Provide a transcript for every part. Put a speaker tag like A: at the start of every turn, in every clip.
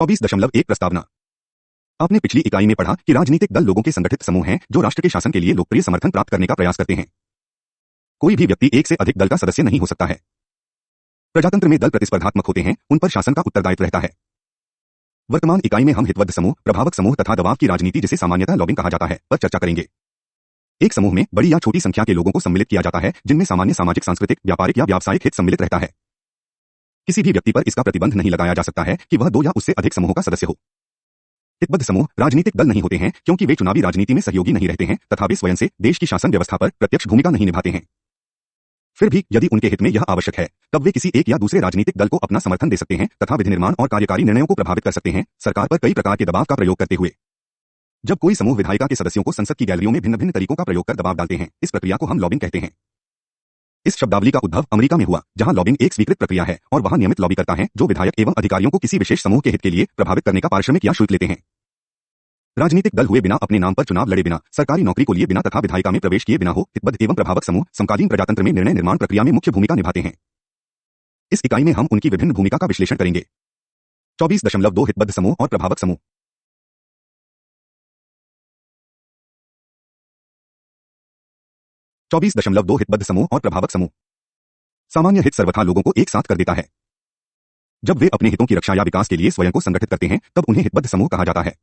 A: 24.1 प्रस्तावना। आपने पिछली इकाई में पढ़ा कि राजनीतिक दल लोगों के संगठित समूह हैं जो राष्ट्र के शासन के लिए लोकप्रिय समर्थन प्राप्त करने का प्रयास करते हैं। कोई भी व्यक्ति एक से अधिक दल का सदस्य नहीं हो सकता है। प्रजातंत्र में दल प्रतिस्पर्धात्मक होते हैं, उन पर शासन का उत्तरदायित्व रहता है। वर्तमान इकाई में हम हितबद्ध समूह, प्रभावक समूह तथा दबाव की राजनीति, जिसे सामान्यतः लॉबिंग कहा जाता है, पर चर्चा करेंगे। एक समूह में बड़ी या छोटी संख्या के लोगों को सम्मिलित किया जाता है, जिनमें सामान्य सामाजिक, सांस्कृतिक, व्यापारिक या व्यावसायिक हित सम्मिलित रहता है। किसी भी व्यक्ति पर इसका प्रतिबंध नहीं लगाया जा सकता है कि वह दो या उससे अधिक समूहों का सदस्य हो। हितबद्ध समूह राजनीतिक दल नहीं होते हैं, क्योंकि वे चुनावी राजनीति में सहयोगी नहीं रहते हैं तथा वे स्वयं से देश की शासन व्यवस्था पर प्रत्यक्ष भूमिका नहीं निभाते हैं। फिर भी यदि उनके हित में यह आवश्यक है, तब वे किसी एक या दूसरे राजनीतिक दल को अपना समर्थन दे सकते हैं तथा विधि निर्माण और कार्यकारी निर्णयों को प्रभावित कर सकते हैं, सरकार पर कई प्रकार के दबाव का प्रयोग करते हुए। जब कोई समूह विधायिका के सदस्यों को संसद की गैलरियों में भिन्न भिन्न तरीकों का प्रयोग कर दबाव डालते हैं, इस प्रक्रिया को हम लॉबिंग कहते हैं। इस शब्दावली का उद्भव अमेरिका में हुआ, जहां लॉबिंग एक स्वीकृत प्रक्रिया है और वहां नियमित लॉबी करता है जो विधायक एवं अधिकारियों को किसी विशेष समूह के हित के लिए प्रभावित करने का पारिश्रमिक या शुल्क लेते हैं। राजनीतिक दल हुए बिना, अपने नाम पर चुनाव लड़े बिना, सरकारी नौकरी को लिए बिना तथा विधायिका में प्रवेश किए बिना हो, हितबद्ध एवं प्रभावक समूह समकालीन प्रजातंत्र में निर्णय निर्माण प्रक्रिया में मुख्य भूमिका निभाते हैं। इस इकाई में हम उनकी विभिन्न भूमिका का विश्लेषण करेंगे। 24.2 हितबद्ध समूह और प्रभावक समूह। हितबद्ध समूह और प्रभावक समूह। सामान्य हित सर्वथा लोगों को एक साथ कर देता है। जब वे अपने हितों की रक्षा या विकास के लिए स्वयं को संगठित करते हैं, तब उन्हें हितबद्ध समूह कहा जाता है।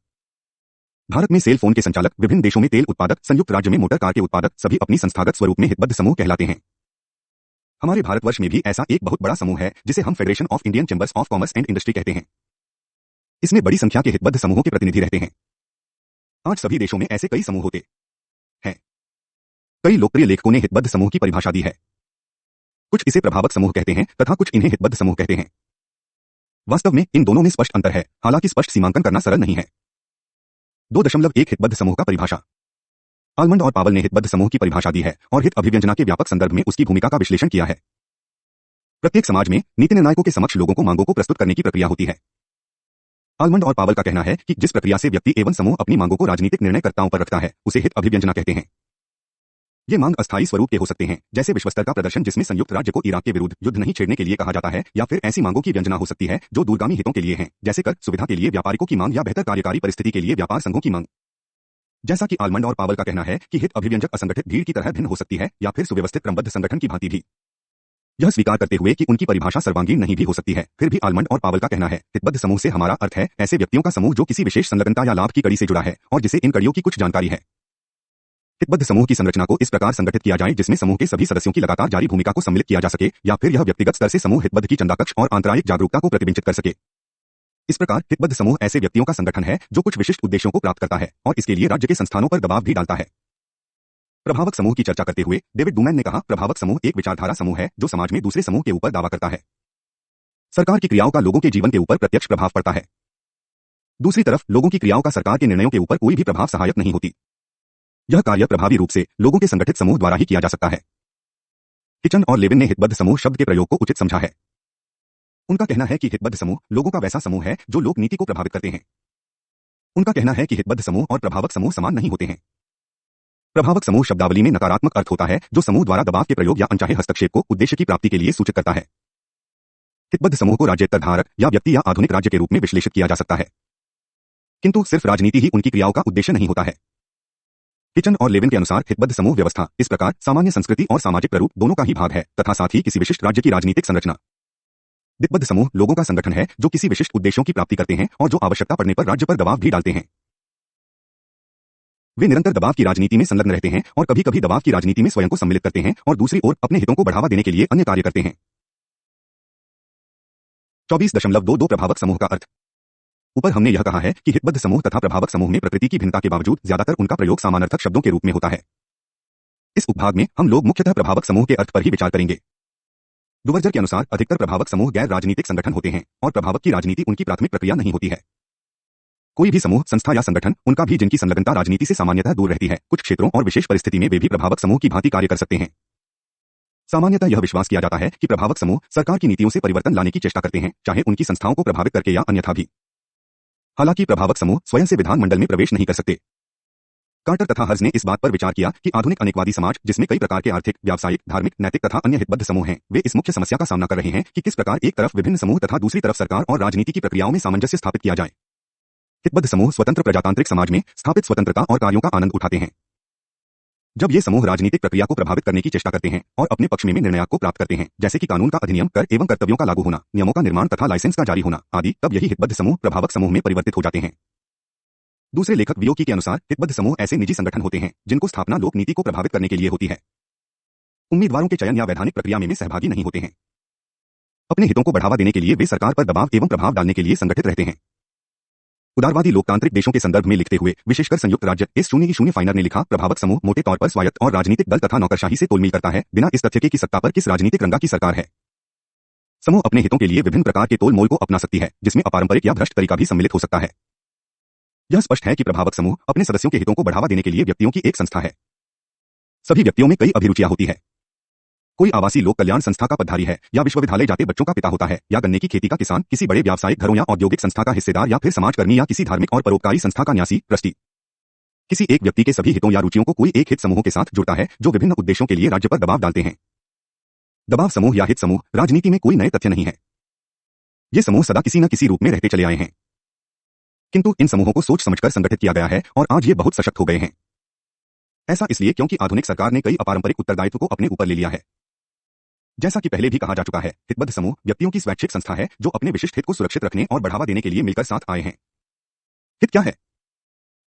A: भारत में सेल फोन के संचालक, विभिन्न देशों में तेल उत्पादक, संयुक्त राज्य में मोटर कार के उत्पादक, सभी अपनी संस्थागत स्वरूप में हितबद्ध समूह कहलाते हैं। हमारे भारतवर्ष में भी ऐसा एक बहुत बड़ा समूह है, जिसे हम federation of Indian chambers of commerce and industry कहते हैं। इसमें बड़ी संख्या के हितबद्ध समूहों के प्रतिनिधि रहते हैं। आज सभी देशों में ऐसे कई समूह होते हैं। कई लोकप्रिय लेखकों ने हितबद्ध समूह की परिभाषा दी है। कुछ इसे प्रभावक समूह कहते हैं तथा कुछ इन्हें हितबद्ध समूह कहते हैं। वास्तव में इन दोनों में स्पष्ट अंतर है, हालांकि स्पष्ट सीमांकन करना सरल नहीं है। 2.1 हितबद्ध समूह का परिभाषा। आलमंड और पावल ने हितबद्ध समूह की परिभाषा दी है और हित अभिव्यंजना के व्यापक संदर्भ में उसकी भूमिका का विश्लेषण किया है। प्रत्येक समाज में नीति निर्णायकों के समक्ष लोगों को मांगों को प्रस्तुत करने की प्रक्रिया होती है। आलमंड और पावल का कहना है कि जिस प्रक्रिया से व्यक्ति एवं समूह अपनी मांगों को राजनीतिक निर्णयकर्ताओं पर रखता है, उसे हित अभिव्यंजना कहते हैं। ये मांग अस्थायी स्वरूप के हो सकते हैं, जैसे विश्व स्तर का प्रदर्शन जिसमें संयुक्त राज्य को इराक के विरुद्ध युद्ध नहीं छेड़ने के लिए कहा जाता है, या फिर ऐसी मांगों की व्यंजना हो सकती है जो दूरगामी हितों के लिए हैं, जैसे कर सुविधा के लिए व्यापारिकों की मांग या बेहतर कार्यकारी परिस्थिति के लिए व्यापार संघों की मांग। जैसा कि आलमंड और पावल का कहना है कि हित अभिव्यंजक असंगठित भीड़ की तरह भिन्न हो सकती है या फिर सुव्यवस्थित क्रमबद्ध संगठन की भांति भी। यह स्वीकार करते हुए कि उनकी परिभाषा सर्वांगीण नहीं भी हो सकती है, फिर भी आलमंड और पावल का कहना है, हितबद्ध समूह से हमारा अर्थ है ऐसे व्यक्तियों का समूह जो किसी विशेष संलग्नता या लाभ की कड़ी से जुड़ा है और जिसे इन कड़ियों की कुछ जानकारी है। हितबद्ध समूह की संरचना को इस प्रकार संगठित किया जाए जिसमें समूह के सभी सदस्यों की लगातार जारी भूमिका को सम्मिलित किया जा सके, या फिर यह व्यक्तिगत स्तर से समूह हितबद्ध की चंदाकक्ष और आंतरायिक जागरूकता को प्रतिबिंबित कर सके। इस प्रकार हितबद्ध समूह ऐसे व्यक्तियों का संगठन है जो कुछ विशिष्ट उद्देश्यों को प्राप्त करता है और इसके लिए राज्य के संस्थानों पर दबाव भी डालता है। प्रभावक समूह की चर्चा करते हुए डेविड डूमैन ने कहा, प्रभावक समूह एक विचारधारा समूह है जो समाज में दूसरे समूह के ऊपर दावा करता है। सरकार की क्रियाओं का लोगों के जीवन के ऊपर प्रत्यक्ष प्रभाव पड़ता है। दूसरी तरफ लोगों की क्रियाओं का सरकार के निर्णयों के ऊपर कोई भी प्रभाव सहायक नहीं होती। यह कार्य प्रभावी रूप से लोगों के संगठित समूह द्वारा ही किया जा सकता है। किचन और लेविन ने हितबद्ध समूह शब्द के प्रयोग को उचित समझा है। उनका कहना है कि हितबद्ध समूह लोगों का वैसा समूह है जो लोक नीति को प्रभावित करते हैं। उनका कहना है कि हितबद्ध समूह और प्रभावक समूह समान नहीं होते हैं। प्रभावक समूह शब्दावली में नकारात्मक अर्थ होता है जो समूह द्वारा दबाव के प्रयोग या अनचाहे हस्तक्षेप को उद्देश्य की प्राप्ति के लिए सूचित करता है। हितबद्ध समूह को राज्यत्वधारक या व्यक्ति या आधुनिक राज्य के रूप में विश्लेषित किया जा सकता है, किंतु सिर्फ राजनीति ही उनकी क्रियाओं का उद्देश्य नहीं होता है। किचन और लेविन के अनुसार हितबद्ध समूह व्यवस्था इस प्रकार सामान्य संस्कृति और सामाजिक प्ररूप दोनों का ही भाग है तथा साथ ही किसी विशिष्ट राज्य की राजनीतिक संरचना। हितबद्ध समूह लोगों का संगठन है जो किसी विशिष्ट उद्देश्यों की प्राप्ति करते हैं और जो आवश्यकता पड़ने पर राज्य पर दबाव भी डालते हैं। वे निरंतर दबाव की राजनीति में संलग्न रहते हैं और कभी कभी दबाव की राजनीति में स्वयं को सम्मिलित करते हैं और दूसरी ओर अपने हितों को बढ़ावा देने के लिए अन्य कार्य करते हैं। 24.2 प्रभावक समूह का अर्थ। ऊपर हमने यह कहा है कि हितबद्ध समूह तथा प्रभावक समूह में प्रकृति की भिन्नता के बावजूद ज्यादातर उनका प्रयोग समानार्थक शब्दों के रूप में होता है। इस उपभाग में हम लोग मुख्यतः प्रभावक समूह के अर्थ पर ही विचार करेंगे। डुवर्जर के अनुसार अधिकतर प्रभावक समूह गैर राजनीतिक संगठन होते हैं और प्रभावक की राजनीति उनकी प्राथमिक प्रक्रिया नहीं होती है। कोई भी समूह, संस्था या संगठन, उनका भी जिनकी संलग्नता राजनीति से सामान्यतः दूर रहती है, कुछ क्षेत्रों और विशेष परिस्थिति में वे भी प्रभावक समूह की भांति कार्य कर सकते हैं। सामान्यतः यह विश्वास किया जाता है कि प्रभावक समूह सरकार की नीतियों से परिवर्तन लाने की चेष्टा करते हैं, चाहे उनकी संस्थाओं को प्रभावित करके या अन्यथा भी। हालांकि प्रभावक समूह स्वयं से विधान मंडल में प्रवेश नहीं कर सकते। कार्टर तथा हर्ज ने इस बात पर विचार किया कि आधुनिक अनेकवादी समाज, जिसमें कई प्रकार के आर्थिक, व्यावसायिक, धार्मिक, नैतिक तथा अन्य हितबद्ध समूह हैं, वे इस मुख्य समस्या का सामना कर रहे हैं कि किस प्रकार एक तरफ विभिन्न समूह तथा दूसरी तरफ सरकार और राजनीति की प्रक्रियाओं में सामंजस्य स्थापित किया जाए। हितबद्ध समूह स्वतंत्र प्रजातांत्रिक समाज में स्थापित स्वतंत्रता और कार्यों का आनंद उठाते हैं। जब ये समूह राजनीतिक प्रक्रिया को प्रभावित करने की चेष्टा करते हैं और अपने पक्ष में निर्णयों को प्राप्त करते हैं, जैसे कि कानून का अधिनियम, कर एवं कर्तव्यों का लागू होना, नियमों का निर्माण तथा लाइसेंस का जारी होना आदि, तब यही हितबद्ध समूह प्रभावक समूह में परिवर्तित हो जाते हैं। दूसरे लेखक वियोकी के अनुसार हितबद्ध समूह ऐसे निजी संगठन होते हैं जिनको स्थापना लोक नीति को प्रभावित करने के लिए होती है। उम्मीदवारों के चयन या वैधानिक प्रक्रिया में सहभागी नहीं होते हैं। अपने हितों को बढ़ावा देने के लिए वे सरकार पर दबाव एवं प्रभाव डालने के लिए संगठित रहते हैं। उदारवादी लोकतांत्रिक देशों के संदर्भ में लिखते हुए विशेषकर संयुक्त राज्य S0 फाइनर ने लिखा, प्रभावक समूह मोटे तौर पर स्वायत्त और राजनीतिक दल तथा नौकरशाही से तोलमेल करता है, बिना इस तथ्य के कि सत्ता पर किस राजनीतिक रंगा की सरकार है। समूह अपने हितों के लिए विभिन्न प्रकार के तोल मोल को अपना सकती है, जिसमें अपारंपरिक या भ्रष्ट तरीका भी सम्मिलित हो सकता है। यह स्पष्ट है कि प्रभावक समूह अपने सदस्यों के हितों को बढ़ावा देने के लिए व्यक्तियों की एक संस्था है। सभी व्यक्तियों में कई अभिरुचियां होती है। कोई आवासीय लोक कल्याण संस्था का पदाधिकारी है, या विश्वविद्यालय जाते बच्चों का पिता होता है, या गन्ने की खेती का किसान, किसी बड़े व्यावसायिक घरों या औद्योगिक संस्था का हिस्सेदार, या फिर समाजकर्मी या किसी धार्मिक और परोपकारी संस्था का न्यासी, ट्रस्टी। किसी एक व्यक्ति के सभी हितों या रुचियों को कोई एक हित समूह के साथ जुड़ता है, जो विभिन्न उद्देश्यों के लिए राज्य पर दबाव डालते हैं। दबाव समूह या हित समूह राजनीति में कोई नए तथ्य नहीं है। ये समूह सदा किसी न किसी रूप में रहते चले आए हैं, किंतु इन समूहों को सोच समझकर संगठित किया गया है और आज ये बहुत सशक्त हो गए हैं। ऐसा इसलिए क्योंकि आधुनिक सरकार ने कई अपारंपरिक उत्तरदायित्व को अपने ऊपर ले लिया है। जैसा कि पहले भी कहा जा चुका है, हितबद्ध समूह व्यक्तियों की स्वैच्छिक संस्था है जो अपने विशिष्ट हित को सुरक्षित रखने और बढ़ावा देने के लिए मिलकर साथ आए हैं। हित क्या है?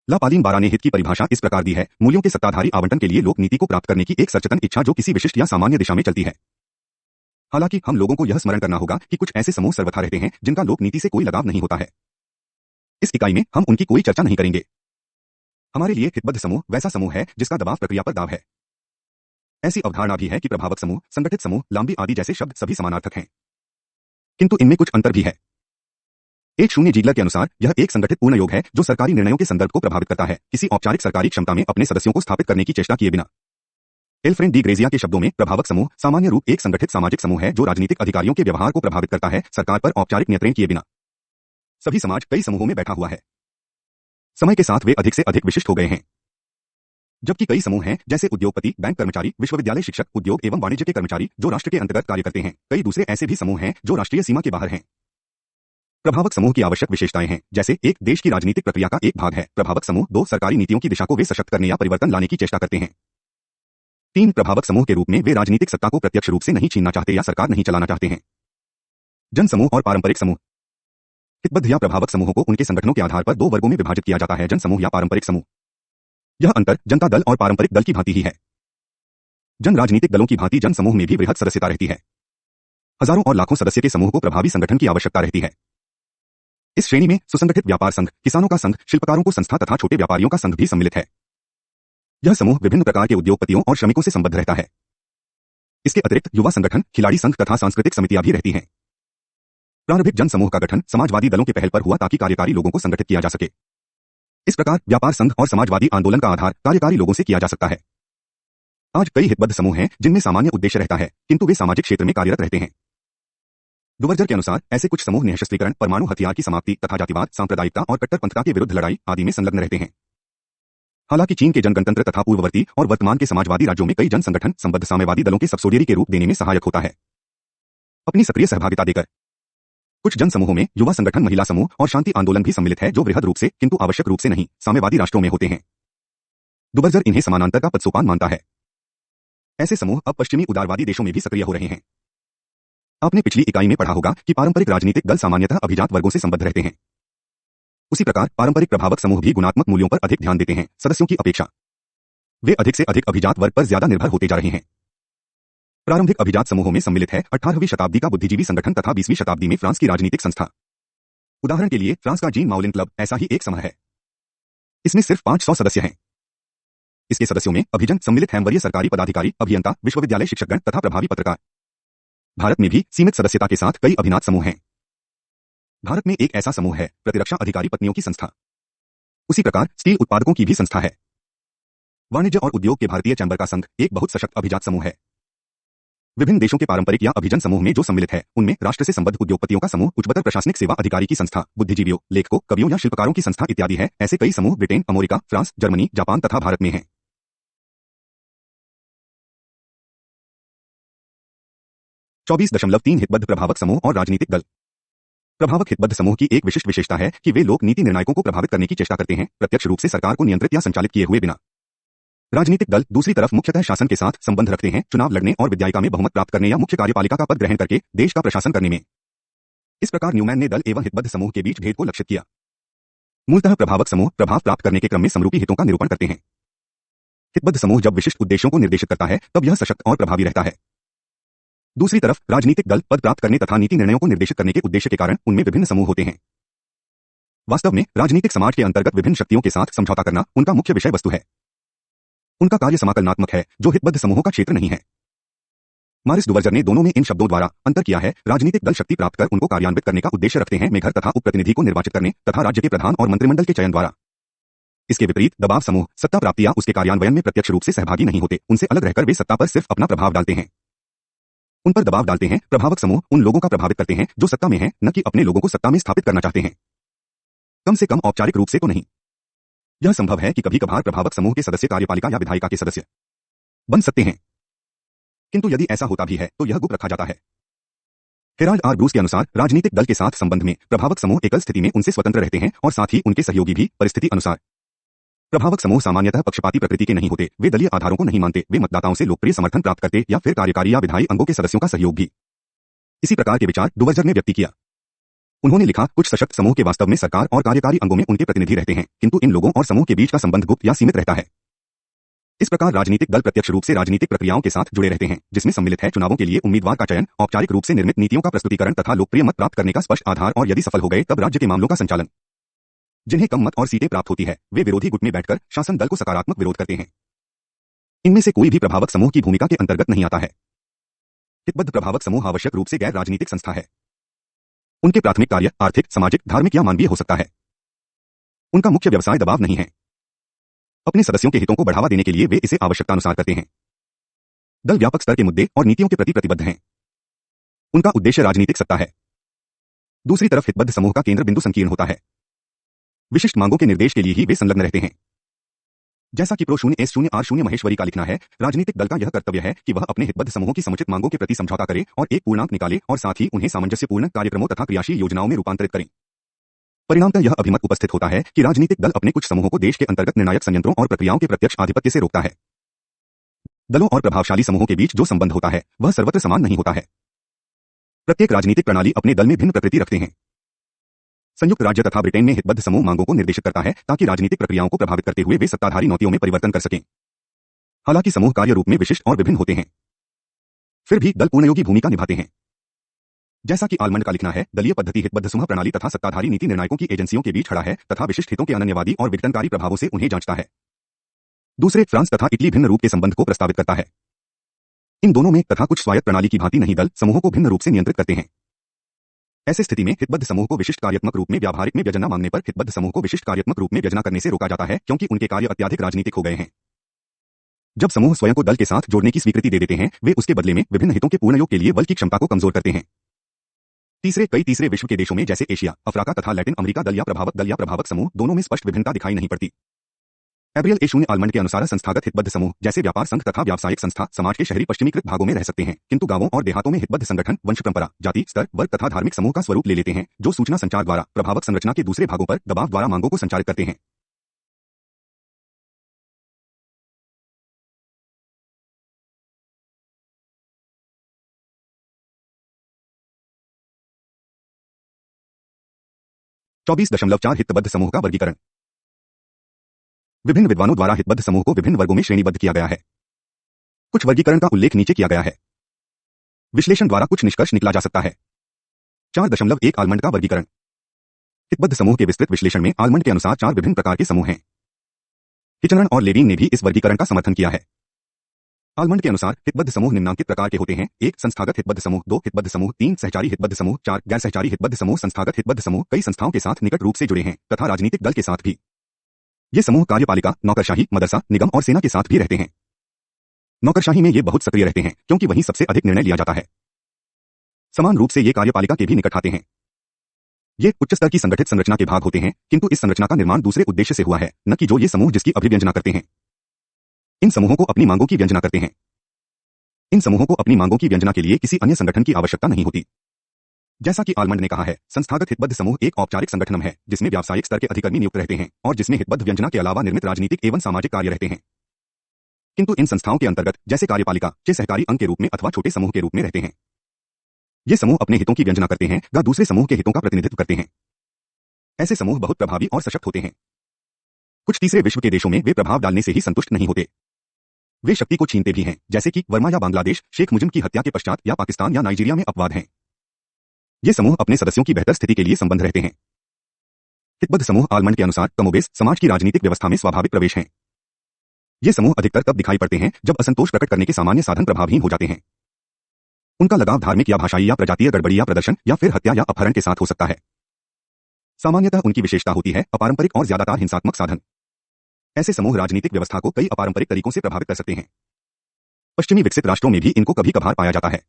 A: लापालीन बारा ने हित की परिभाषा इस प्रकार दी है, मूल्यों के सत्ताधारी आवंटन के लिए लोक नीति को प्राप्त करने की एक सचेतन इच्छा जो किसी विशिष्ट या सामान्य दिशा में चलती है। हालांकि हम लोगों को यह स्मरण करना होगा कि कुछ ऐसे समूह सर्वथा रहते हैं जिनका लोक नीति से कोई लगाव नहीं होता है। इस इकाई में हम उनकी कोई चर्चा नहीं करेंगे। हमारे लिए हितबद्ध समूह वैसा समूह है जिसका दबाव प्रक्रिया पर दाव है। ऐसी अवधारणा भी है कि प्रभावक समूह, संगठित समूह, लांबी आदि जैसे शब्द सभी समानार्थक हैं, किंतु इनमें कुछ अंतर भी है। H0 जीगलर के अनुसार यह एक संगठित पूर्ण योग है जो सरकारी निर्णयों के संदर्भ को प्रभावित करता है, किसी औपचारिक सरकारी क्षमता में अपने सदस्यों को स्थापित करने की चेष्टा किए बिना। एल्फ्रेड डी ग्रेजिया के शब्दों में प्रभावक समूह सामान्य रूप एक संगठित सामाजिक समूह है जो राजनीतिक अधिकारियों के व्यवहार को प्रभावित करता है, सरकार पर औपचारिक नियंत्रण किए बिना। सभी समाज कई समूहों में बैठा हुआ है। समय के साथ वे अधिक से अधिक विशिष्ट हो गए हैं। जबकि कई समूह हैं जैसे उद्योगपति, बैंक कर्मचारी, विश्वविद्यालय शिक्षक, उद्योग एवं वाणिज्य के कर्मचारी जो राष्ट्र के अंतर्गत कार्य करते हैं, कई दूसरे ऐसे भी समूह हैं जो राष्ट्रीय सीमा के बाहर हैं। प्रभावक समूह की आवश्यक विशेषताएं हैं, जैसे एक देश की राजनीतिक प्रक्रिया का एक भाग है प्रभावक समूह, दो सरकारी नीतियों की दिशा को वे सशक्त करने या परिवर्तन लाने की चेष्टा करते हैं, तीन प्रभावक समूह के रूप में वे राजनीतिक सत्ता को प्रत्यक्ष रूप से नहीं छीनना चाहते या सरकार नहीं चलाना चाहते हैं। जन समूह और पारंपरिक समूह। हितबद्ध या प्रभावक समूहों को उनके संगठनों के आधार पर दो वर्गों में विभाजित किया जाता है, जन समूह या पारंपरिक समूह। यह अंतर जनता दल और पारंपरिक दल की भांति ही है। जन राजनीतिक दलों की भांति जन समूह में भी वृहद सदस्यता रहती है। हजारों और लाखों सदस्य के समूह को प्रभावी संगठन की आवश्यकता रहती है। इस श्रेणी में सुसंगठित व्यापार संघ, किसानों का संघ, शिल्पकारों को संस्था तथा छोटे व्यापारियों का संघ भी सम्मिलित है। यह समूह विभिन्न प्रकार के उद्योगपतियों और श्रमिकों से संबद्ध रहता है। इसके अतिरिक्त युवा संगठन, खिलाड़ी संघ तथा सांस्कृतिक समितियां भी रहती हैं। प्रारंभिक जन समूह का गठन समाजवादी दलों के पहल पर हुआ ताकि कार्यकारी लोगों को संगठित किया जा सके। इस प्रकार व्यापार संघ और समाजवादी आंदोलन का आधार कार्यकारी लोगों से किया जा सकता है। आज कई हितबद्ध समूह हैं जिनमें सामान्य उद्देश्य रहता है, किंतु वे सामाजिक क्षेत्र में कार्यरत रहते हैं। डुवर्जर के अनुसार ऐसे कुछ समूह निःशस्त्रीकरण, परमाणु हथियार की समाप्ति तथा जातिवाद, सांप्रदायिकता और कट्टरपंथता के विरुद्ध लड़ाई आदि में संलग्न रहते हैं। हालांकि चीन के जनगणतंत्र तथा पूर्ववर्ती और वर्तमान के समाजवादी राज्यों में कई जन संगठन संबद्ध साम्यवादी दलों के सब्सिडियरी के रूप देने में सहायक होता है। अपनी सक्रिय सहभागिता देकर कुछ जन समूहों में युवा संगठन, महिला समूह और शांति आंदोलन भी सम्मिलित है जो वृहद रूप से किंतु आवश्यक रूप से नहीं साम्यवादी राष्ट्रों में होते हैं। डुवर्जर इन्हें समानांतर का पदसोपान मानता है। ऐसे समूह अब पश्चिमी उदारवादी देशों में भी सक्रिय हो रहे हैं। आपने पिछली इकाई में पढ़ा होगा कि पारंपरिक राजनीतिक दल सामान्यतः अभिजात वर्गों से संबद्ध रहते हैं। उसी प्रकार पारंपरिक प्रभावक समूह भी गुणात्मक मूल्यों पर अधिक ध्यान देते हैं सदस्यों की अपेक्षा। वे अधिक से अधिक अभिजात वर्ग पर ज्यादा निर्भर होते जा रहे हैं। प्रारंभिक अभिजात समूहों में सम्मिलित है 18वीं शताब्दी का बुद्धिजीवी संगठन तथा 20वीं शताब्दी में फ्रांस की राजनीतिक संस्था। उदाहरण के लिए फ्रांस का जीन माउलिन क्लब ऐसा ही एक समूह है। इसमें सिर्फ 500 सदस्य हैं। इसके सदस्यों में अभिजन सम्मिलित हैं, वरीय सरकारी पदाधिकारी, अभियंता, विश्वविद्यालय शिक्षकगण तथा प्रभावी पत्रकार। भारत में भी सीमित सदस्यता के साथ कई अभिनात समूह हैं। भारत में एक ऐसा समूह है प्रतिरक्षा अधिकारी पत्नियों की संस्था। उसी प्रकार स्टील उत्पादकों की भी संस्था है। वाणिज्य और उद्योग के भारतीय चैंबर का संघ एक बहुत सशक्त अभिजात समूह है। विभिन्न देशों के पारंपरिक या अभिजन समूह में जो सम्मिलित है उनमें राष्ट्र से संबद्ध उद्योगपतियों का समूह, उच्चतर प्रशासनिक सेवा अधिकारी की संस्था, बुद्धिजीवियों, लेखकों, कवियों या शिल्पकारों की संस्था इत्यादि है। ऐसे कई समूह Britain, America, France, Germany, Japan तथा भारत में हैं। 24.3 हितबद्ध प्रभावक समूह और राजनीतिक दल। प्रभावक हितबद्ध समूह की एक विशिष्ट विशेषता है कि वे लोक नीति निर्णायकों को प्रभावित करने की चेष्टा करते हैं, प्रत्यक्ष रूप से सरकार को नियंत्रित या संचालित किए हुए बिना। राजनीतिक दल दूसरी तरफ मुख्यतः शासन के साथ संबंध रखते हैं, चुनाव लड़ने और विधायिका में बहुमत प्राप्त करने या मुख्य कार्यपालिका का पद ग्रहण करके देश का प्रशासन करने में। इस प्रकार न्यूमैन ने दल एवं हितबद्ध समूह के बीच भेद को लक्षित किया। मूलतः प्रभावक समूह प्रभाव प्राप्त करने के क्रम में समरूपी हितों का निरूपण करते हैं। हितबद्ध समूह जब विशिष्ट उद्देश्यों को निर्देशित करता है तब यह सशक्त और प्रभावी रहता है। दूसरी तरफ राजनीतिक दल पद प्राप्त करने तथा नीति निर्णयों को निर्देशित करने के उद्देश्य के कारण उनमें विभिन्न समूह होते हैं। वास्तव में राजनीतिक समाज के अंतर्गत विभिन्न शक्तियों के साथ समझौता करना उनका मुख्य विषय वस्तु है। उनका कार्य समाकलनात्मक है, जो हितबद्ध समूहों का क्षेत्र नहीं है। मारिस डुवर्जर ने दोनों में इन शब्दों द्वारा अंतर किया है। राजनीतिक दल शक्ति प्राप्त कर उनको कार्यान्वित करने का उद्देश्य रखते हैं, मेघर तथा उपप्रतिनिधि को निर्वाचित करने तथा राज्य के प्रधान और मंत्रिमंडल के चयन द्वारा। इसके विपरीत दबाव समूह सत्ता प्राप्ति या उसके कार्यान्वयन में प्रत्यक्ष रूप से सहभागी नहीं होते, उनसे अलग रहकर वे सत्ता पर सिर्फ अपना प्रभाव डालते हैं। उन पर दबाव डालते हैं। प्रभावक समूह उन लोगों का प्रभावित करते हैं जो सत्ता में हैं, न कि अपने लोगों को सत्ता में स्थापित करना चाहते हैं, कम से कम औपचारिक रूप से तो नहीं। यह संभव है कि कभी कभार प्रभावक समूह के सदस्य कार्यपालिका या विधायिका के सदस्य बन सकते हैं, किंतु यदि ऐसा होता भी है तो यह गुप्त रखा जाता है। हेराल्ड आर ब्रूस के अनुसार राजनीतिक दल के साथ संबंध में प्रभावक समूह एकल स्थिति में उनसे स्वतंत्र रहते हैं और साथ ही उनके सहयोगी भी परिस्थिति अनुसार। प्रभावक समूह सामान्यतः पक्षपाती प्रकृति के नहीं होते, वे दलीय आधारों को नहीं मानते, वे मतदाताओं से लोकप्रिय समर्थन प्राप्त करते या फिर कार्यकारी या विधायी अंगों के सदस्यों का सहयोग भी। इसी प्रकार के विचार डुवर्जर ने व्यक्त किया। उन्होंने लिखा, कुछ सशक्त समूह के वास्तव में सरकार और कार्यकारी अंगों में उनके प्रतिनिधि रहते हैं, किंतु इन लोगों और समूह के बीच का संबंध गुप्त या सीमित रहता है। इस प्रकार राजनीतिक दल प्रत्यक्ष रूप से राजनीतिक प्रक्रियाओं के साथ जुड़े रहते हैं, जिसमें सम्मिलित है चुनावों के लिए उम्मीदवार का चयन, औपचारिक रूप से निर्मित नीतियों का प्रस्तुतिकरण तथा लोकप्रिय मत प्राप्त करने का स्पष्ट आधार, और यदि सफल हो गए तब राज्य के मामलों का संचालन। जिन्हें कम मत और सीटें प्राप्त होती है वे विरोधी गुट में बैठकर शासन दल को सकारात्मक विरोध करते हैं। इनमें से कोई भी प्रभावक समूह की भूमिका के अंतर्गत नहीं आता है। हितबद्ध प्रभावक समूह आवश्यक रूप से गैर राजनीतिक संस्था है। उनके प्राथमिक कार्य आर्थिक, सामाजिक, धार्मिक या मानवीय हो सकता है। उनका मुख्य व्यवसाय दबाव नहीं है। अपने सदस्यों के हितों को बढ़ावा देने के लिए वे इसे आवश्यकतानुसार करते हैं। दल व्यापक स्तर के मुद्दे और नीतियों के प्रति प्रतिबद्ध हैं। उनका उद्देश्य राजनीतिक सत्ता है। दूसरी तरफ हितबद्ध समूह का केंद्र बिंदु संकीर्ण होता है। विशिष्ट मांगों के निर्देश के लिए ही वे संलग्न रहते हैं। जैसा कि प्रो 0S0R0 महेश्वरी का लिखना है, राजनीतिक दल का यह कर्तव्य है कि वह अपने हितबद्ध समूहों की समुचित मांगों के प्रति समझौता करे और एक पूर्णांक निकाले और साथ ही उन्हें सामंजस्यपूर्ण कार्यक्रमों तथा क्रियाशील योजनाओं में रूपांतरित करें। परिणामतः यह अभिमत उपस्थित होता है कि राजनीतिक दल अपने कुछ समूहों को देश के अंतर्गत निर्णायक संयंत्रों और प्रक्रियाओं के प्रत्यक्ष आधिपत्य से रोकता है। दलों और प्रभावशाली समूहों के बीच जो संबंध होता है वह सर्वत्र समान नहीं होता है। प्रत्येक राजनीतिक प्रणाली अपने दल में भिन्न प्रकृति रखते हैं। संयुक्त राज्य तथा ब्रिटेन में हितबद्ध समूह मांगों को निर्देशित करता है ताकि राजनीतिक प्रक्रियाओं को प्रभावित करते हुए वे सत्ताधारी नीतियों में परिवर्तन कर सकें। हालांकि समूह कार्य रूप में विशिष्ट और विभिन्न होते हैं, फिर भी दल पूर्णयोगी भूमिका निभाते हैं। जैसा कि आलमंड का लिखना है, दलीय पद्धति हितबद्ध समूह प्रणाली तथा सत्ताधारी नीति निर्णायकों की एजेंसियों के बीच खड़ा है तथा विशिष्ट हितों के अनन्यवादी और विघटनकारी प्रभावों से उन्हें जांचता है। दूसरे फ्रांस तथा इटली भिन्न रूप के संबंध को प्रस्तावित करता है। इन दोनों में तथा कुछ स्वायत्त प्रणाली की भांति नहीं दल समूहों को भिन्न रूप से नियंत्रित करते हैं। ऐसे स्थिति में हितबद्ध समूह को विशिष्ट कार्यात्मक रूप में व्यावहारिक में व्यजना मांगने पर हितबद्ध समूह को विशिष्ट कार्यात्मक रूप में व्यजना करने से रोका जाता है, क्योंकि उनके कार्य अत्यधिक राजनीतिक हो गए हैं। जब समूह स्वयं को दल के साथ जोड़ने की स्वीकृति दे देते हैं, वे उसके बदले में विभिन्न हितों के पूर्ण योग के लिए बल की क्षमता को कमजोर करते हैं। कई तीसरे विश्व के देशों में जैसे एशिया, अफ्रीका तथा लैटिन अमेरिका दल या प्रभावक समूह दोनों में स्पष्ट विभिन्नता दिखाई नहीं पड़ती। एब्रियल A0 आलमंड के अनुसार संस्थागत हितबद्ध समूह जैसे व्यापार संघ तथा व्यावसायिक संस्था समाज के शहरी पश्चिमीकृत भागों में रह सकते हैं, किंतु गांवों और देहातों में हितबद्ध संगठन वंश परंपरा, जाति, स्तर, वर्ग तथा धार्मिक समूह का स्वरूप ले लेते हैं, जो सूचना संचार द्वारा प्रभावक संरचना के दूसरे भागों पर दबाव द्वारा मांगों को संचारित करते हैं। चौबीस दशमलव चार हितबद्ध समूह का वर्गीकरण। विभिन्न विद्वानों द्वारा हितबद्ध समूह को विभिन्न वर्गों में श्रेणीबद्ध किया गया है। कुछ वर्गीकरण का उल्लेख नीचे किया गया है। विश्लेषण द्वारा कुछ निष्कर्ष निकला जा सकता है। 4.1 आलमंड का वर्गीकरण। हितबद्ध समूह के विस्तृत विश्लेषण में आलमंड के अनुसार 4 विभिन्न प्रकार के समूह हैं। किचनरन और लेविन ने भी इस वर्गीकरण का समर्थन किया है। आलमंड के अनुसार हितबद्ध समूह निम्नांकित प्रकार के होते हैं: 1 संस्थागत हितबद्ध समूह, 2 हितबद्ध समूह, 3 सहचारी हितबद्ध समूह, 4 गैर सहचारी हितबद्ध समूह। संस्थागत हितबद्ध समूह कई संस्थाओं के साथ निकट रूप से जुड़े हैं तथा राजनीतिक दल के साथ भी। ये समूह कार्यपालिका, नौकरशाही, मदरसा, निगम और सेना के साथ भी रहते हैं। नौकरशाही में ये बहुत सक्रिय रहते हैं क्योंकि वहीं सबसे अधिक निर्णय लिया जाता है। समान रूप से ये कार्यपालिका के भी निकट आते हैं। ये उच्च स्तर की संगठित संरचना के भाग होते हैं, किंतु इस संरचना का निर्माण दूसरे उद्देश्य से हुआ है, न कि जो ये समूह जिसकी अभिव्यंजना करते हैं। इन समूहों को अपनी मांगों की व्यंजना करते हैं। इन समूहों को अपनी मांगों की व्यंजना के लिए किसी अन्य संगठन की आवश्यकता नहीं होती। जैसा कि आलमंड ने कहा है, संस्थागत हितबद्ध समूह एक औपचारिक संगठन है जिसमें व्यावसायिक स्तर के अधिकर्मी नियुक्त रहते हैं और जिसमें हितबद्ध व्यंजना के अलावा निर्मित राजनीतिक एवं सामाजिक कार्य रहते हैं। किंतु इन संस्थाओं के अंतर्गत जैसे कार्यपालिका के सहकारी अंग के रूप में अथवा छोटे समूह के रूप में रहते हैं। ये समूह अपने हितों की व्यंजना करते हैं व दूसरे समूह के हितों का प्रतिनिधित्व करते हैं। ऐसे समूह बहुत प्रभावी और सशक्त होते हैं। कुछ तीसरे विश्व के देशों में वे प्रभाव डालने से ही संतुष्ट नहीं होते, वे शक्ति को छीनते भी हैं, जैसे कि वर्मा या बांग्लादेश शेख मुजिब की हत्या के पश्चात या पाकिस्तान या नाइजीरिया में अपवाद हैं। ये समूह अपने सदस्यों की बेहतर स्थिति के लिए संबंध रहते हैं। हितबद्ध समूह आलमंड के अनुसार कमोबेश समाज की राजनीतिक व्यवस्था में स्वाभाविक प्रवेश हैं। ये समूह अधिकतर तब दिखाई पड़ते हैं जब असंतोष प्रकट करने के सामान्य साधन प्रभावहीन हो जाते हैं। उनका लगाव धार्मिक या भाषाई या प्रजातीय गड़बड़ी या प्रदर्शन या फिर हत्या या अपहरण के साथ हो सकता है। सामान्यतः उनकी विशेषता होती है अपारंपरिक और ज्यादातर हिंसात्मक साधन। ऐसे समूह राजनीतिक व्यवस्था को कई अपारंपरिक तरीकों से प्रभावित कर सकते हैं। पश्चिमी विकसित राष्ट्रों में भी इनको कभी कभार पाया जाता है।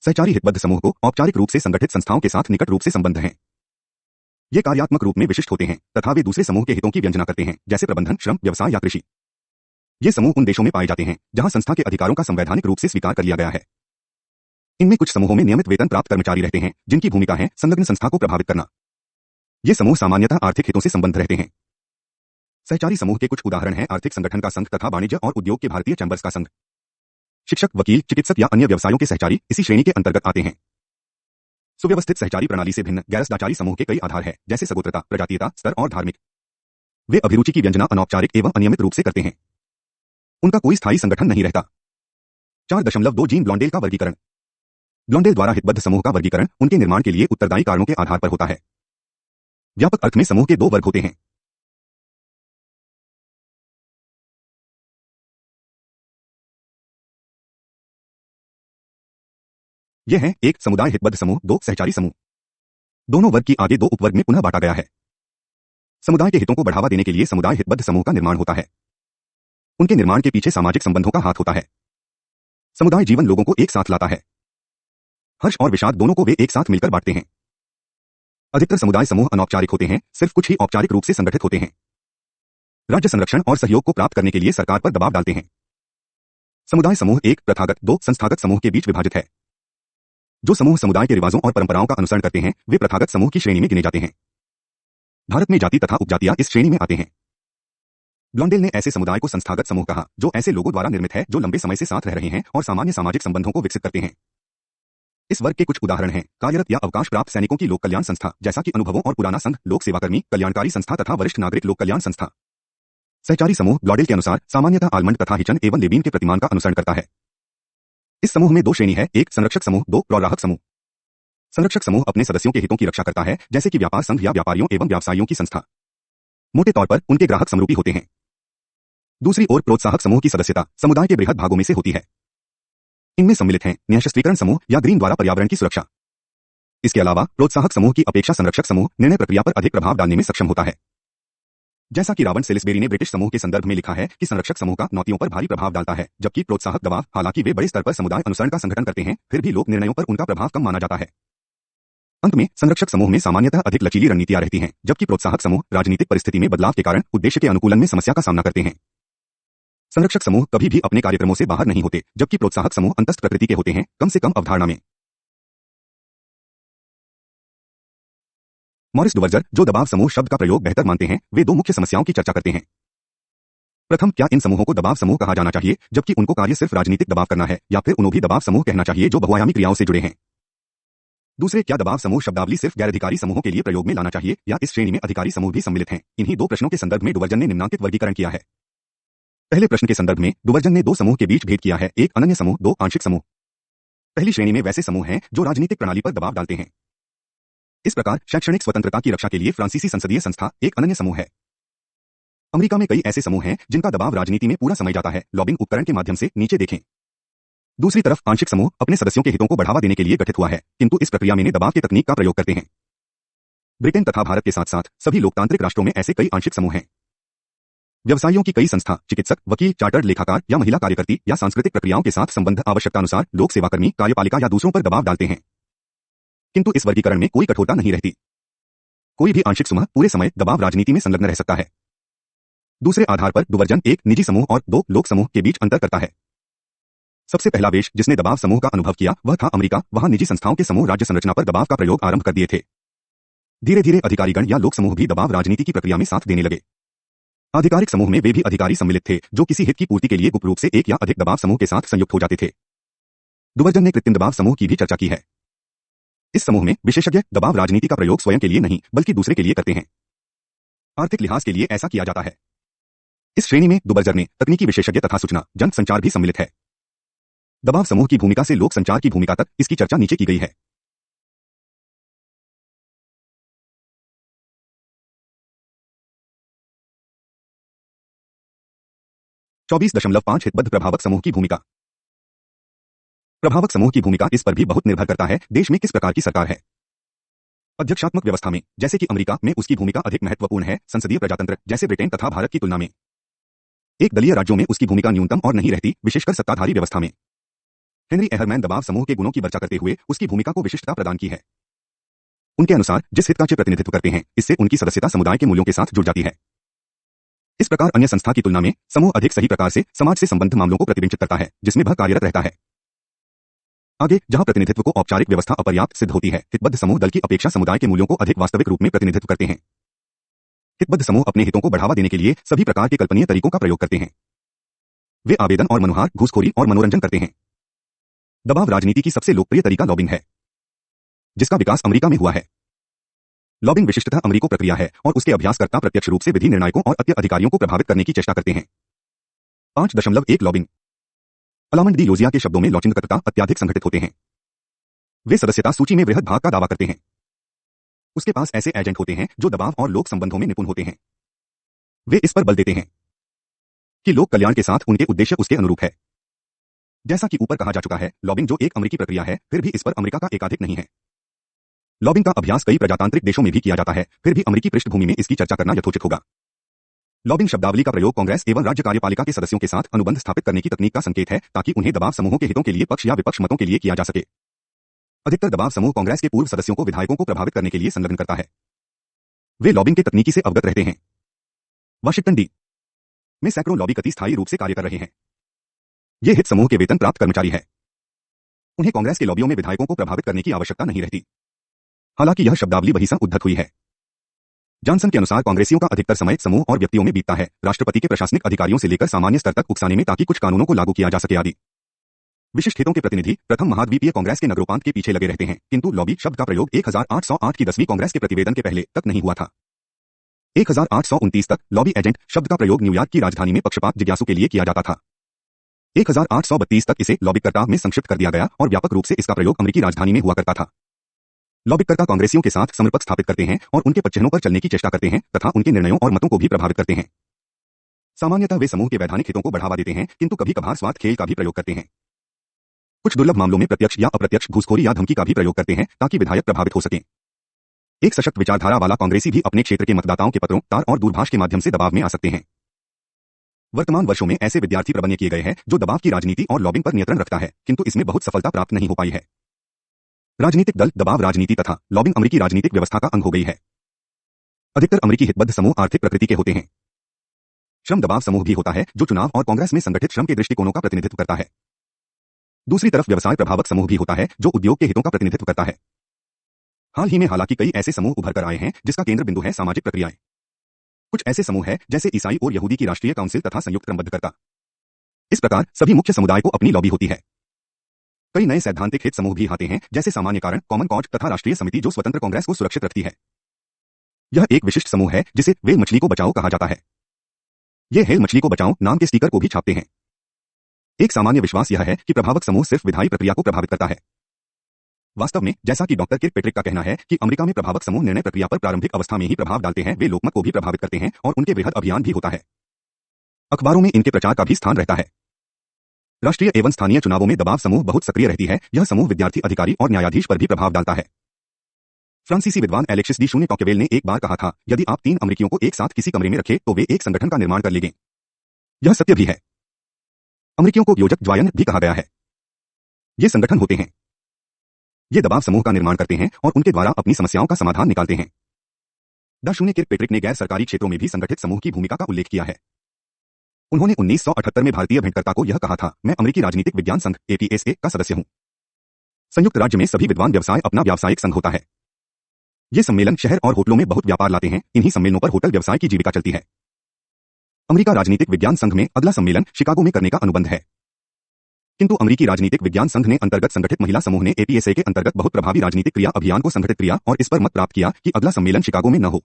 A: सहचारी हितबद्ध समूह को औपचारिक रूप से संगठित संस्थाओं के साथ निकट रूप से संबंध हैं। ये कार्यात्मक रूप में विशिष्ट होते हैं तथा वे दूसरे समूह के हितों की व्यंजना करते हैं, जैसे प्रबंधन, श्रम, व्यवसाय या कृषि। ये समूह उन देशों में पाए जाते हैं जहां संस्था के अधिकारों का संवैधानिक रूप से स्वीकार कर लिया गया है। इनमें कुछ समूहों में नियमित वेतन प्राप्त कर्मचारी रहते हैं जिनकी भूमिका है संलग्न संस्था को प्रभावित करना। ये समूह सामान्यतः आर्थिक हितों से संबंध रहते हैं। सहचारी समूह के कुछ उदाहरण हैं आर्थिक संगठन का संघ तथा वाणिज्य और उद्योग के भारतीय चैंबर्स का संघ। शिक्षक, वकील, चिकित्सक या अन्य व्यवसायों के सहचारी इसी श्रेणी के अंतर्गत आते हैं। सुव्यवस्थित सहचारी प्रणाली से भिन्न गैर-सदाचारी समूह के कई आधार हैं, जैसे सगोत्रता, प्रजातीयता, स्तर और धार्मिक। वे अभिरुचि की व्यंजना अनौपचारिक एवं अनियमित रूप से करते हैं। उनका कोई स्थायी संगठन नहीं रहता। 4.2 जीन ब्लॉन्डेल का वर्गीकरण। ब्लॉन्डेल द्वारा हितबद्ध समूह का वर्गीकरण उनके निर्माण के लिए उत्तरदायी कारणों के आधार पर होता है। व्यापक अर्थ में समूह के दो वर्ग होते हैं। यह है 1 समुदाय हितबद्ध समूह, 2 सहचारी समूह। दोनों वर्ग की आगे 2 उपवर्ग में पुनः बांटा गया है। समुदाय के हितों को बढ़ावा देने के लिए समुदाय हितबद्ध समूह का निर्माण होता है। उनके निर्माण के पीछे सामाजिक संबंधों का हाथ होता है। समुदाय जीवन लोगों को एक साथ लाता है। हर्ष और विषाद दोनों को वे एक साथ मिलकर बांटते हैं। अधिकतर समुदाय समूह अनौपचारिक होते हैं, सिर्फ कुछ ही औपचारिक रूप से संगठित होते हैं। राज्य संरक्षण और सहयोग को प्राप्त करने के लिए सरकार पर दबाव डालते हैं। समुदाय समूह 1 प्रथागत, 2 संस्थागत समूह के बीच विभाजित है। जो समूह समुदाय के रिवाजों और परंपराओं का अनुसरण करते हैं वे प्रथागत समूह की श्रेणी में गिने जाते हैं। भारत में जाति तथा उपजातियां इस श्रेणी में आते हैं। ब्लॉन्डेल ने ऐसे समुदाय को संस्थागत समूह कहा जो ऐसे लोगों द्वारा निर्मित है जो लंबे समय से साथ रह रहे हैं और सामान्य सामाजिक संबंधों को विकसित करते हैं। इस वर्ग के कुछ उदाहरण हैं कार्यरत या अवकाश प्राप्त सैनिकों की लोक कल्याण संस्था, जैसा कि अनुभवों और पुराना संघ, लोक सेवाकर्मी कल्याणकारी संस्था तथा वरिष्ठ नागरिक लोक कल्याण संस्था। सहचारी समूह ब्लॉन्डेल के अनुसार सामान्यतः आलमंड तथा हिचन एवं लेविन के प्रतिमान का अनुसरण करता है। इस समूह में 2 श्रेणी है, 1 संरक्षक समूह, 2 प्रोराहक समूह। संरक्षक समूह अपने सदस्यों के हितों की रक्षा करता है, जैसे कि व्यापार संघ या व्यापारियों एवं व्यवसायियों की संस्था। मोटे तौर पर उनके ग्राहक समरूपी होते हैं। दूसरी ओर प्रोत्साहक समूह की सदस्यता समुदाय के बृहद भागों में से होती है। इनमें सम्मिलित हैं निःशस्त्रीकरण समूह या ग्रीन द्वारा पर्यावरण की सुरक्षा। इसके अलावा प्रोत्साहक समूह की अपेक्षा संरक्षक समूह निर्णय प्रक्रिया पर अधिक प्रभाव डालने में सक्षम होता है। जैसा कि रॉबर्ट सेलिसबेरी ने ब्रिटिश समूह के संदर्भ में लिखा है कि संरक्षक समूह का नौतियों पर भारी प्रभाव डालता है, जबकि प्रोत्साहक दबाव, हालांकि वे बड़े स्तर पर समुदाय अनुसरण का संगठन करते हैं, फिर भी लोक निर्णयों पर उनका प्रभाव कम माना जाता है। अंत में संरक्षक समूह में सामान्यतः अधिक लचीली रणनीतियां रहती हैं, जबकि प्रोत्साहक समूह राजनीतिक परिस्थिति में बदलाव के कारण उद्देश्य के अनुकूलन में समस्या का सामना करते हैं। संरक्षक समूह कभी भी अपने कार्यक्रमों से बाहर नहीं होते, जबकि प्रोत्साहक समूह अंतस्थ प्रकृति के होते हैं, कम से कम अवधारणा में। मॉरिस डुवर्जर, जो दबाव समूह शब्द का प्रयोग बेहतर मानते हैं, वे 2 मुख्य समस्याओं की चर्चा करते हैं। प्रथम, क्या इन समूहों को दबाव समूह कहा जाना चाहिए जबकि उनको कार्य सिर्फ राजनीतिक दबाव करना है, या फिर उन्हें भी दबाव समूह कहना चाहिए जो बहुआयामी क्रियाओं से जुड़े हैं। दूसरे, क्या दबाव समूह शब्दावली सिर्फ गैर-अधिकारी समूहों के लिए प्रयोग में लाना चाहिए या इस श्रेणी में अधिकारी समूह भी सम्मिलित हैं? इन्हीं 2 प्रश्नों के संदर्भ में डुवर्जन ने निम्नांकित वर्गीकरण किया है। पहले प्रश्न के संदर्भ में डुवर्जन ने 2 समूह के बीच भेद किया है, 1 अनन्य समूह, 2 आंशिक समूह। पहली श्रेणी में वैसे समूह हैं जो राजनीतिक प्रणाली पर दबाव डालते हैं। इस प्रकार शैक्षणिक स्वतंत्रता की रक्षा के लिए फ्रांसीसी संसदीय संस्था एक अनन्य समूह है। अमेरिका में कई ऐसे समूह हैं जिनका दबाव राजनीति में पूरा समय जाता है, लॉबिंग उपकरण के माध्यम से, नीचे देखें। दूसरी तरफ आंशिक समूह अपने सदस्यों के हितों को बढ़ावा देने के लिए गठित हुआ है, किंतु इस प्रक्रिया में दबाव की तकनीक का प्रयोग करते हैं। ब्रिटेन तथा भारत के साथ साथ सभी लोकतांत्रिक राष्ट्रों में ऐसे कई आंशिक समूह हैं। व्यवसायियों की कई संस्था, चिकित्सक, वकील, चार्टर्ड लेखाकार या महिला कार्यकर्ती या सांस्कृतिक प्रक्रियाओं के साथ संबंध आवश्यकतानुसार लोक सेवाकर्मी, कार्यपालिका या दूसरों पर दबाव डालते हैं। किंतु इस वर्गीकरण में कोई कठोरता नहीं रहती। कोई भी आंशिक सुमह पूरे समय दबाव राजनीति में संलग्न रह सकता है। दूसरे आधार पर डुवर्जन एक निजी समूह और दो लोक समूह के बीच अंतर करता है। सबसे पहला देश जिसने दबाव समूह का अनुभव किया वह था अमेरिका। वहां निजी संस्थाओं के समूह राज्य संरचना पर दबाव का प्रयोग आरंभ कर दिए थे। धीरे धीरे अधिकारीगण या लोक समूह भी दबाव राजनीति की प्रक्रिया में साथ देने लगे। आधिकारिक समूह में वे भी अधिकारी सम्मिलित थे जो किसी हित की पूर्ति के लिए गुप्त रूप से एक या अधिक दबाव समूह के साथ संयुक्त हो जाते थे। डुवर्जन ने कृत्रिम दबाव समूह की भी चर्चा की है। इस समूह में विशेषज्ञ दबाव राजनीति का प्रयोग स्वयं के लिए नहीं बल्कि दूसरे के लिए करते हैं। आर्थिक लिहाज के लिए ऐसा किया जाता है। इस श्रेणी में डुवर्जन ने तकनीकी विशेषज्ञ तथा सूचना जन संचार भी सम्मिलित है। दबाव समूह की भूमिका से लोक संचार की भूमिका तक इसकी चर्चा नीचे की गई है। 24.5 हितबद्ध प्रभावक समूह की भूमिका। प्रभावक समूह की भूमिका इस पर भी बहुत निर्भर करता है देश में किस प्रकार की सरकार है। अध्यक्षात्मक व्यवस्था में जैसे कि अमेरिका में उसकी भूमिका अधिक महत्वपूर्ण है। संसदीय प्रजातंत्र जैसे ब्रिटेन तथा भारत की तुलना में एक दलीय राज्यों में उसकी भूमिका न्यूनतम और नहीं रहती, विशेषकर सत्ताधारी व्यवस्था में। हेनरी एहरमैन दबाव समूह के गुणों की चर्चा करते हुए उसकी भूमिका को विशिष्टता प्रदान की है। उनके अनुसार जिस हित का वे प्रतिनिधित्व करते हैं इससे उनकी सदस्यता समुदाय के मूल्यों के साथ जुड़ जाती है। इस प्रकार अन्य संस्था की तुलना में समूह अधिक सही प्रकार से समाज से संबंधित मामलों को प्रतिबिंबित करता है जिसमें वह कार्यरत रहता है। आगे जहां प्रतिनिधित्व को औपचारिक व्यवस्था अपर्याप्त सिद्ध होती है, हितबद्ध समूह दल की अपेक्षा समुदाय के मूल्यों को अधिक वास्तविक रूप में प्रतिनिधित्व करते हैं। हितबद्ध समूह अपने हितों को बढ़ावा देने के लिए सभी प्रकार के कल्पनीय तरीकों का प्रयोग करते हैं। वे आवेदन और मनुहार, घूसखोरी और मनोरंजन करते हैं। दबाव राजनीति की सबसे लोकप्रिय तरीका लॉबिंग है, जिसका विकास अमेरिका में हुआ है। लॉबिंग विशिष्टतः अमेरिकी प्रक्रिया है और उसके अभ्यासकर्ता प्रत्यक्ष रूप से विधि निर्णायकों और अन्य अधिकारियों को प्रभावित करने की चेष्टा करते हैं। 5.1 लॉबिंग। अलामंड डी योजिया के शब्दों में लॉचिंगकर्ता अत्यधिक संगठित होते हैं। वे सदस्यता सूची में वृहद भाग का दावा करते हैं। उसके पास ऐसे एजेंट होते हैं जो दबाव और लोक संबंधों में निपुण होते हैं। वे इस पर बल देते हैं कि लोक कल्याण के साथ उनके उद्देश्य उसके अनुरूप है। जैसा कि ऊपर कहा जा चुका है, लॉबिंग जो एक अमेरिकी प्रक्रिया है, फिर भी इस पर अमेरिका का एकाधिक नहीं है। लॉबिंग का अभ्यास कई प्रजातांत्रिक देशों में भी किया जाता है, फिर भी अमेरिकी पृष्ठभूमि में इसकी चर्चा करना यथोचित होगा। लॉबिंग शब्दावली का प्रयोग कांग्रेस एवं राज्य कार्यपालिका के सदस्यों के साथ अनुबंध स्थापित करने की तकनीक का संकेत है ताकि उन्हें दबाव समूहों के हितों के लिए पक्ष या विपक्ष मतों के लिए किया जा सके। अधिकतर दबाव समूह कांग्रेस के पूर्व सदस्यों को विधायकों को प्रभावित करने के लिए संलग्न करता है। वे लॉबिंग के तकनीकी से अवगत रहते हैं। वाशिंगटन डी में सैकड़ों लॉबी स्थायी रूप से कार्य कर रहे हैं। ये हित समूह के वेतन प्राप्त कर्मचारी है। उन्हें कांग्रेस के लॉबियों में विधायकों को प्रभावित करने की आवश्यकता नहीं रहती। हालांकि यह शब्दावली वही सा उद्धत हुई है। जॉनसन के अनुसार कांग्रेसियों का अधिकतर समय समूह और व्यक्तियों में बीतता है, राष्ट्रपति के प्रशासनिक अधिकारियों से लेकर सामान्य स्तर तक उकसाने में ताकि कुछ कानूनों को लागू किया जा सके आदि। विशिष्ट हितों के प्रतिनिधि प्रथम महाद्वीपीय कांग्रेस के नगरोपांत के पीछे लगे रहते हैं, किंतु लॉबी शब्द का प्रयोग 1808 की 10वीं कांग्रेस के प्रतिवेदन के पहले तक नहीं हुआ था। 1829 तक लॉबी एजेंट शब्द का प्रयोग न्यूयॉर्क की राजधानी में पक्षपात जिज्ञासु के लिए किया जाता था। 1832 तक इसे लॉबीकर्ता में संक्षिप्त कर दिया गया और व्यापक रूप से इसका प्रयोग अमेरिकी राजधानी में हुआ करता था। लॉबीकर्ता कांग्रेसियों के साथ समर्पक स्थापित करते हैं और उनके पदचिह्नों पर चलने की चेष्टा करते हैं तथा उनके निर्णयों और मतों को भी प्रभावित करते हैं। सामान्यतः वे समूह के वैधानिक हितों को बढ़ावा देते हैं, किंतु कभी कभार स्वार्थ खेल का भी प्रयोग करते हैं। कुछ दुर्लभ मामलों में प्रत्यक्ष या अप्रत्यक्ष घूसखोरी या धमकी का भी प्रयोग करते हैं ताकि विधायक प्रभावित हो सकें। एक सशक्त विचारधारा वाला कांग्रेसी भी अपने क्षेत्र के मतदाताओं के पत्रों, तार और दूरभाष के माध्यम से दबाव में आ सकते हैं। वर्तमान वर्षों में ऐसे विद्यार्थी प्रबंध किए गए हैं जो दबाव की राजनीति और लॉबिंग पर नियंत्रण रखता है, किंतु इसमें बहुत सफलता प्राप्त नहीं हो पाई है। राजनीतिक दल, दबाव राजनीति तथा लॉबिंग अमेरिकी राजनीतिक व्यवस्था का अंग हो गई है। अधिकतर अमेरिकी हितबद्ध समूह आर्थिक प्रकृति के होते हैं। श्रम दबाव समूह भी होता है जो चुनाव और कांग्रेस में संगठित श्रम के दृष्टिकोणों का प्रतिनिधित्व करता है। दूसरी तरफ व्यवसाय प्रभावक समूह भी होता है जो उद्योग के हितों का प्रतिनिधित्व करता है। हाल ही में हालांकि कई ऐसे समूह उभर कर आए हैं जिसका केंद्र बिंदु है सामाजिक प्रक्रियाएं। कुछ ऐसे समूह हैं जैसे ईसाई और यहूदी की राष्ट्रीय काउंसिल तथा संयुक्त क्रमबद्धकर्ता। इस प्रकार सभी मुख्य समुदाय को अपनी लॉबी होती है। कई नए सैद्धांतिक हित समूह भी आते हैं जैसे सामान्य कारण, कॉमन कॉज तथा राष्ट्रीय समिति जो स्वतंत्र कांग्रेस को सुरक्षित रखती है। यह एक विशिष्ट समूह है जिसे व्हेल मछली को बचाओ कहा जाता है। ये व्हेल मछली को बचाओ नाम के स्टिकर को भी छापते हैं। एक सामान्य विश्वास यह है कि प्रभावक समूह सिर्फ विधायी प्रक्रिया को प्रभावित करता है। वास्तव में जैसा कि डॉक्टर किर्कपेट्रिक का कहना है कि अमेरिका में प्रभावक समूह निर्णय प्रक्रिया पर प्रारंभिक अवस्था में ही प्रभाव डालते हैं, वे लोकमत को भी प्रभावित करते हैं और उनके वृहद अभियान भी होता है। अखबारों में इनके प्रचार का भी स्थान रहता है। राष्ट्रीय एवं स्थानीय चुनावों में दबाव समूह बहुत सक्रिय रहती है। यह समूह विद्यार्थी, अधिकारी और न्यायाधीश पर भी प्रभाव डालता है। फ्रांसीसी विद्वान एलेक्सिस डी शून्य टॉक्यवेल ने एक बार कहा था, यदि आप 3 अमेरिकियों को एक साथ किसी कमरे में रखें तो वे एक संगठन का निर्माण कर लेंगे। यह सत्य भी है। अमेरिकियों को योजक द्वायन भी कहा गया है। ये संगठन होते हैं। ये दबाव समूह का निर्माण करते हैं और उनके द्वारा अपनी समस्याओं का समाधान निकालते हैं। डा शून्य किर्कपेट्रिक ने गैर सरकारी क्षेत्रों में भी संगठित समूह की भूमिका का उल्लेख किया है। उन्होंने 1978 में भारतीय भेंटकर्ता को यह कहा था, मैं अमेरिकी राजनीतिक विज्ञान संघ APSA का सदस्य हूं। संयुक्त राज्य में सभी विद्वान व्यवसाय अपना व्यावसायिक संघ होता है। ये सम्मेलन शहर और होटलों में बहुत व्यापार लाते हैं। इन्हीं सम्मेलनों पर होटल व्यवसाय की जीविका चलती है। अमेरिका राजनीतिक विज्ञान संघ में अगला सम्मेलन शिकागो में करने का अनुबंध है, किंतु अमेरिकी राजनीतिक विज्ञान संघ ने अंतर्गत संगठित महिला समूह ने APSA के अंतर्गत बहुत प्रभावी राजनीतिक क्रिया अभियान को संगठित किया और इस पर मत प्राप्त किया कि अगला सम्मेलन शिकागो में न हो,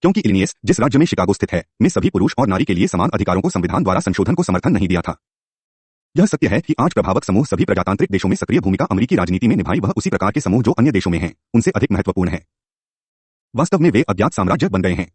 A: क्योंकि इलिनियस, जिस राज्य में शिकागो स्थित है, में सभी पुरुष और नारी के लिए समान अधिकारों को संविधान द्वारा संशोधन को समर्थन नहीं दिया था। यह सत्य है कि आज प्रभावक समूह सभी प्रजातांत्रिक देशों में सक्रिय भूमिका अमेरिकी राजनीति में निभाई वह उसी प्रकार के समूह जो अन्य देशों में हैं, उनसे अधिक महत्वपूर्ण है। वास्तव में वे अज्ञात साम्राज्य बन गए हैं।